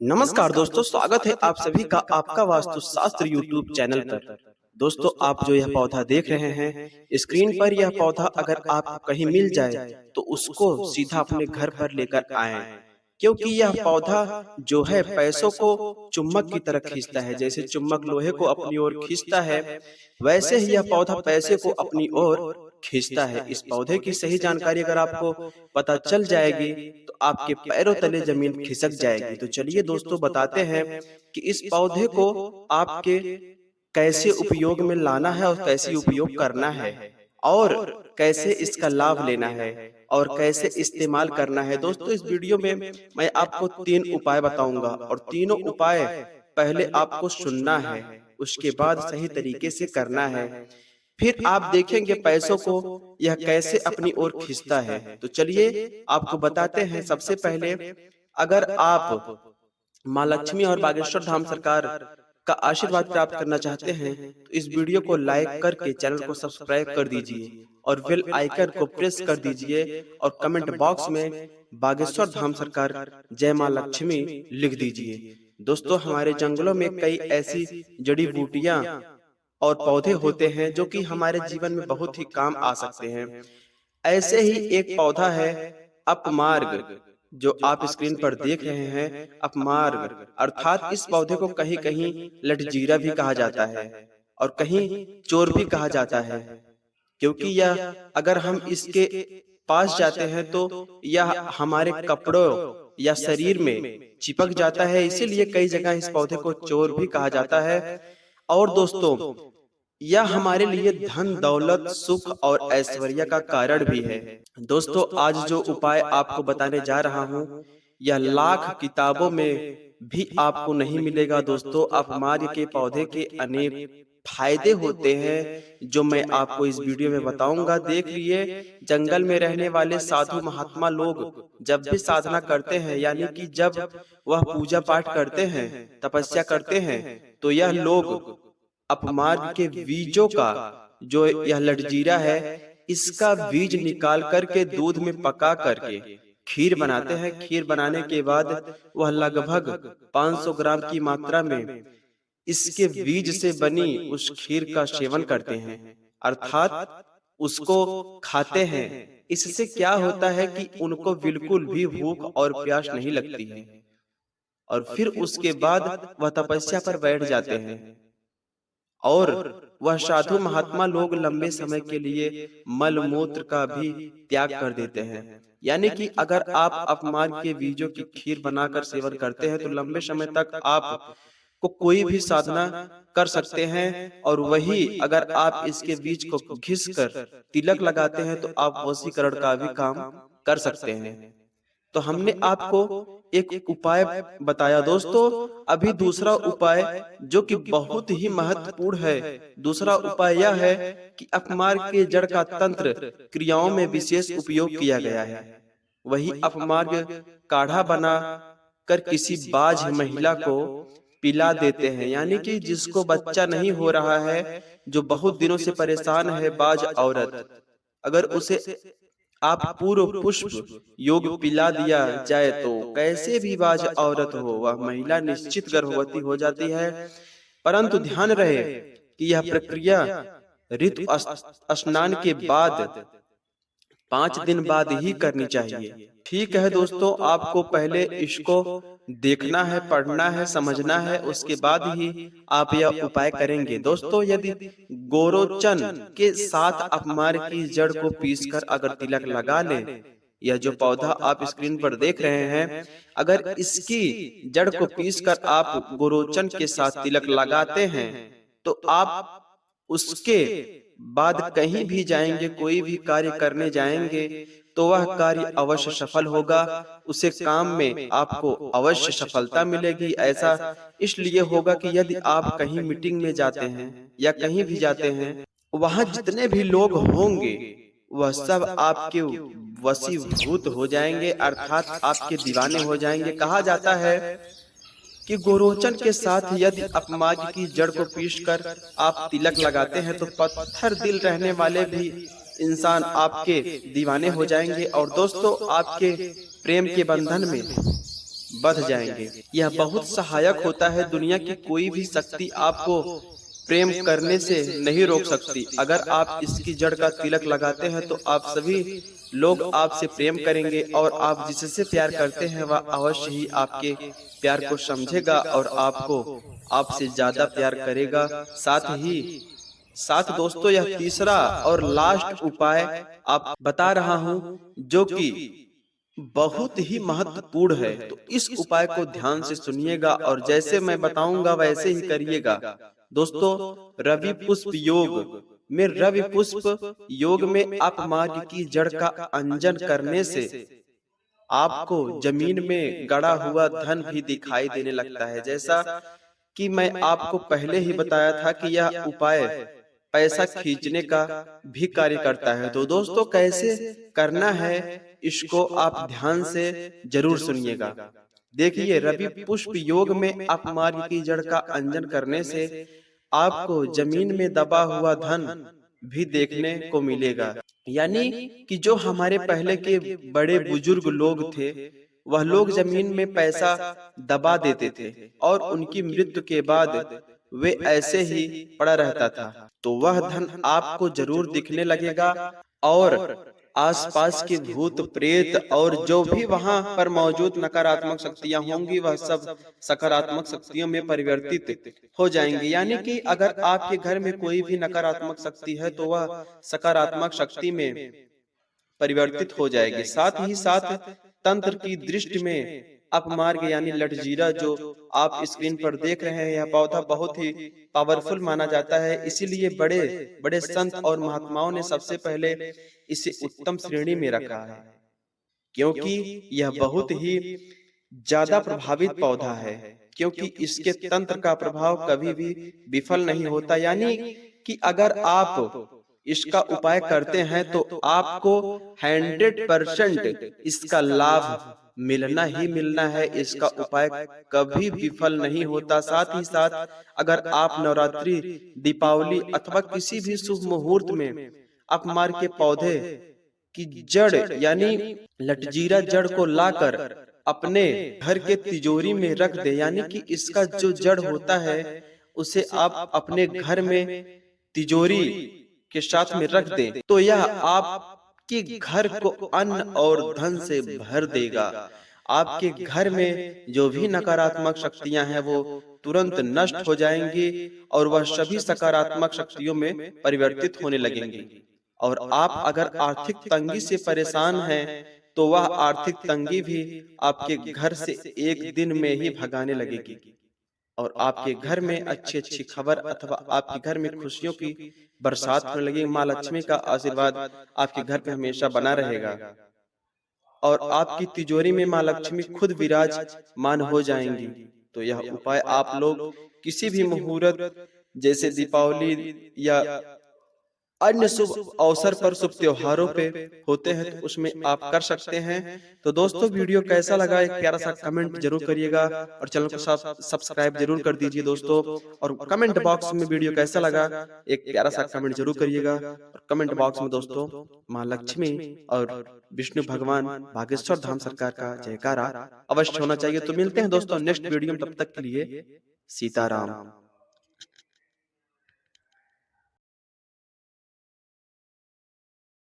नमस्कार दोस्तों, स्वागत है आप सभी का आपका वास्तुशास्त्र यूट्यूब चैनल पर। दोस्तों, आप जो यह पौधा देख रहे हैं स्क्रीन पर, यह पौधा अगर आपको कहीं मिल जाए तो उसको सीधा अपने घर पर लेकर आएं, क्योंकि यह पौधा जो है पैसों को चुम्बक की तरह खींचता है। जैसे चुम्बक लोहे को अपनी ओर खींचता है, वैसे ही यह पौधा पैसे को अपनी ओर खींचता है। इस पौधे की सही जानकारी अगर आपको पता चल जाएगी तो आपके पैरों तले जमीन खिसक जाएगी। तो चलिए दोस्तों, बताते हैं कि इस पौधे को आपके कैसे उपयोग में लाना है और कैसे उपयोग करना है और कैसे इसका लाभ लेना है और कैसे इस्तेमाल करना है। दोस्तों, इस वीडियो में मैं आपको 3 उपाय बताऊंगा और तीनों उपाय पहले आपको सुनना है, उसके बाद सही तरीके से करना है। फिर आप देखेंगे पैसों को यह कैसे अपनी ओर खींचता है। तो चलिए आपको बताते हैं। सबसे पहले, अगर आप माँ लक्ष्मी और बागेश्वर धाम सरकार का आशीर्वाद प्राप्त करना चाहते हैं तो इस वीडियो को लाइक करके चैनल को सब्सक्राइब कर दीजिए और बेल आइकन को प्रेस कर दीजिए और कमेंट बॉक्स में बागेश्वर धाम सरकार जय माँ लक्ष्मी लिख दीजिए। दोस्तों, हमारे जंगलों में कई ऐसी जड़ी बूटियां और पौधे होते हैं जो कि हमारे जीवन में बहुत ही काम आ सकते हैं। ऐसे ही एक पौधा है अपमार्ग, जो आप स्क्रीन पर देख रहे हैं। अपमार्ग अर्थात इस पौधे को कहीं कहीं लटजीरा भी कहा जाता है और कहीं चोर भी कहा जाता है, क्योंकि यह अगर हम इसके पास जाते हैं तो यह हमारे कपड़ों या शरीर में चिपक जाता है। इसीलिए कई जगह इस पौधे को चोर भी कहा जाता है। और दोस्तों, यह हमारे लिए धन दौलत सुख और ऐश्वर्य का कारण भी है। दोस्तों, आज जो उपाय आपको बताने जा रहा हूँ यह लाख किताबों में भी आपको नहीं मिलेगा। दोस्तों, अपमार्ग के पौधे के अनेक फायदे होते हैं जो मैं आपको इस वीडियो में बताऊंगा। देख लिए, जंगल में रहने वाले साधु महात्मा लोग जब भी साधना करते हैं, यानी कि जब वह पूजा पाठ करते हैं, तपस्या करते हैं, तो यह लोग अपमार्ग के बीजों का, जो यह लटजीरा है, इसका बीज निकाल करके दूध में पका करके खीर बनाते हैं। खीर बनाने के बाद वह लगभग 500 ग्राम की मात्रा में इसके बीज से बनी उस खीर का सेवन करते हैं, अर्थात उसको खाते हैं। इससे क्या होता है कि उनको बिल्कुल भी भूख और प्यास नहीं लगती है और फिर उसके बाद वह तपस्या पर बैठ जाते हैं और वह साधु महात्मा लोग लंबे समय के लिए मल मूत्र का भी त्याग कर देते हैं। यानी कि अगर आप अपमार्ग के बीजों की खीर बनाकर सेवन करते हैं तो लंबे समय तक आप को कोई भी साधना कर सकते हैं। और वही अगर आप इसके बीज को घिस कर तिलक लगाते हैं तो आप वशीकरण का भी काम कर सकते हैं। तो हमने आपको एक उपाय बताया। दोस्तों, अभी दूसरा उपाय जो कि बहुत ही महत्वपूर्ण है, दूसरा उपाय यह है कि अपमार्ग के जड़ का तंत्र क्रियाओं में विशेष उपयोग किया गया है। वही अपमार्ग काढ़ा बना कर किसी बाझ महिला को पिला देते हैं, यानी कि जिसको बच्चा नहीं हो रहा है, जो बहुत दिनों से परेशान है, बाझ औरत, अगर उसे आप पूर्व पुष्प योग पिला दिया जाए तो कैसे भी बाझ औरत हो, वह महिला निश्चित गर्भवती हो जाती है। परंतु ध्यान रहे कि यह प्रक्रिया ऋतु स्नान के बाद 5 दिन बाद ही करनी चाहिए। ठीक है दोस्तों, आपको पहले इसको देखना है, पढ़ना है, समझना है, उसके बाद ही आप यह उपाय करेंगे। दोस्तों, यदि गोरोचन के साथ अपमार्ग की जड़ को पीसकर अगर तिलक लगा लें, यह जो पौधा आप स्क्रीन पर देख रहे हैं, अगर इसकी जड़ को पीसकर आप गोरोचन के साथ तिलक लगाते हैं तो आप उसके बाद कहीं भी जाएंगे, कोई भी कार्य करने जाएंगे तो वह कार्य अवश्य सफल होगा। उसे काम में आपको अवश्य सफलता मिलेगी। ऐसा इसलिए होगा कि यदि आप कहीं मीटिंग में जाते हैं या कहीं भी जाते हैं, वहां जितने भी लोग होंगे वह सब आपके वशीभूत हो जाएंगे, अर्थात आपके दीवाने हो जाएंगे। कहा जाता है कि गोरोचन के साथ यदि अपमार्ग की जड़ को पीसकर आप तिलक लगाते हैं तो पत्थर दिल रहने वाले भी इंसान आपके दीवाने हो जाएंगे और दोस्तों, आपके प्रेम के बंधन में बढ़ जाएंगे। यह बहुत सहायक होता है। दुनिया की कोई भी शक्ति आपको प्रेम करने से नहीं रोक सकती। अगर आप इसकी जड़ का तिलक लगाते हैं तो आप सभी लोग आपसे प्रेम करेंगे और आप जिससे प्यार करते हैं वह अवश्य ही आपके प्यार को समझेगा और आपको आपसे ज्यादा प्यार करेगा। साथ दोस्तों, यह तीसरा और लास्ट उपाय आप बता रहा हूं जो कि बहुत ही महत्वपूर्ण है। तो इस उपाय को ध्यान से सुनिएगा और जैसे मैं बताऊंगा वैसे ही करिएगा। दोस्तों, रवि पुष्प योग में रवि पुष्प योग में आप मार्ग की जड़ का अंजन करने से आपको जमीन में गड़ा हुआ धन भी दिखाई देने लगता है। जैसा कि मैं आपको पहले ही बताया था कि यह उपाय पैसा खींचने का भी कार्य करता है। तो दोस्तों, कैसे करना है इसको आप ध्यान से जरूर सुनिएगा। देखिए, रवि पुष्प योग में आप मार्ग की जड़ का अंजन करने से आपको जमीन में दबा हुआ धन भी देखने को मिलेगा। यानी कि जो हमारे पहले के बड़े बुजुर्ग लोग थे, वह लोग जमीन में पैसा दबा देते थे और उनकी मृत्यु के बाद वे ऐसे ही पड़ा रहता था। तो वह धन आपको जरूर दिखने लगेगा और आसपास के भूत प्रेत और जो भी वहां पर मौजूद नकारात्मक शक्तियां होंगी वह सब सकारात्मक शक्तियों में परिवर्तित हो जाएंगी। यानी कि अगर आपके घर में कोई भी नकारात्मक शक्ति है तो वह सकारात्मक शक्ति में परिवर्तित हो जाएगी। साथ ही साथ तंत्र की दृष्टि में अपमार्ग यानी लटजीरा जो आप स्क्रीन पर देख रहे हैं, यह पौधा बहुत ही पावरफुल माना जाता है। इसीलिए बड़े बड़े संत और महात्माओं ने सबसे पहले इसे उत्तम श्रेणी में रखा है, क्योंकि यह बहुत ही ज्यादा प्रभावित पौधा है, क्योंकि इसके तंत्र का प्रभाव कभी भी विफल नहीं होता। यानी कि अगर आप इसका उपाय करते हैं तो आपको 100% इसका लाभ मिलना ही मिलना है। इसका उपाय कभी विफल नहीं होता। साथ ही साथ अगर आप नवरात्रि, दीपावली अथवा किसी भी शुभ मुहूर्त में अपमार के पौधे की जड़ यानी लटजीरा जड़ को लाकर अपने घर के तिजोरी में रख दे, यानी कि इसका जो जड़ होता है उसे आप अपने घर में तिजोरी के साथ में रख दें, तो यह आपके घर को अन्न और धन से भर देगा। आपके घर में जो भी नकारात्मक शक्तियां हैं वो तुरंत नष्ट हो जाएंगी और वह सभी सकारात्मक शक्तियों में परिवर्तित होने लगेंगी। और आप अगर आर्थिक तंगी से परेशान हैं तो वह आर्थिक तंगी भी आपके घर से एक दिन में ही भगाने लगेगी और आपके घर में अच्छी अच्छी खबर अथवा आपके घर में खुशियों की बरसात होने लगेगी। माँ लक्ष्मी का आशीर्वाद आपके घर पे हमेशा बना रहेगा और आपकी तिजोरी में माँ लक्ष्मी खुद विराजमान हो जाएंगी। तो यह उपाय आप लोग किसी भी मुहूर्त जैसे दीपावली या अन्य शुभ अवसर पर, शुभ त्योहारों पे होते हैं तो उसमें आप कर सकते हैं। तो दोस्तों, वीडियो कैसा लगा एक प्यारा सा कमेंट जरूर करिएगा और चैनल को सब्सक्राइब जरूर कर दीजिए दोस्तों। और कमेंट बॉक्स में वीडियो कैसा लगा एक प्यारा सा कमेंट जरूर करिएगा। और कमेंट बॉक्स में दोस्तों माँ लक्ष्मी और विष्णु भगवान बागेश्वर धाम सरकार का जयकारा अवश्य होना चाहिए। तो मिलते हैं दोस्तों नेक्स्ट वीडियो में, तब तक के लिए सीताराम।